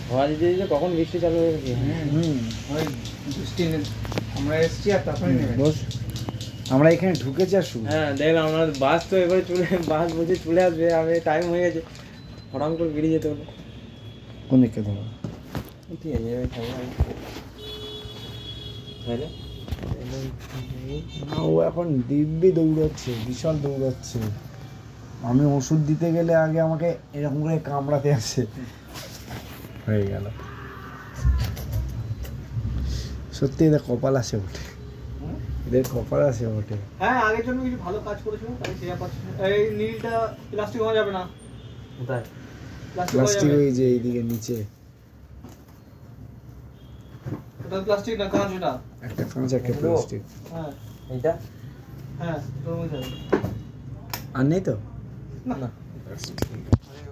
হওয়া দিতে দিতে কখন বৃষ্টি চালু হয়ে গেছে। ওই বৃষ্টি আমরা এসছি আর তারপরে নেমে বস আমরা এখানে ঢুকেছি আর শুরু। হ্যাঁ দেখলাম আমরা বাস তো এবারে বাস বসে চলে আসবে, আমি টাইম হয়ে গেছে, হঠাৎ করে বেরিয়ে যেতে হলো। কোন দিকে ধরো? ঠিক আছে আমি থাকবো তাহলে। না ও এখন দিব্যি দৌড়াচ্ছে, বিশাল দৌড়াচ্ছে। আমি ওষুধ দিতে গেলে আগে আমাকে এরকম করে কামড়াতে আসে। হয়ে গেল সত্যি, এদের কপাল আসে ওঠে, এদের কপাল আসে ওঠে। হ্যাঁ আগের জন্য কিছু ভালো কাজ করেছিল তাই সেরা পাচ্ছে। এই নীলটা প্লাস্টিক হওয়া যাবে না, কোথায়? প্লাস্টিক ওই যে এইদিকে নিচে ওটা প্লাস্টিক না কাঁচ ওটা। একটা কাঁচ একটা প্লাস্টিক। হ্যাঁ এইটা হ্যাঁ তোর মধ্যে আর নেই তো না ব্যাস, ঠিক আছে।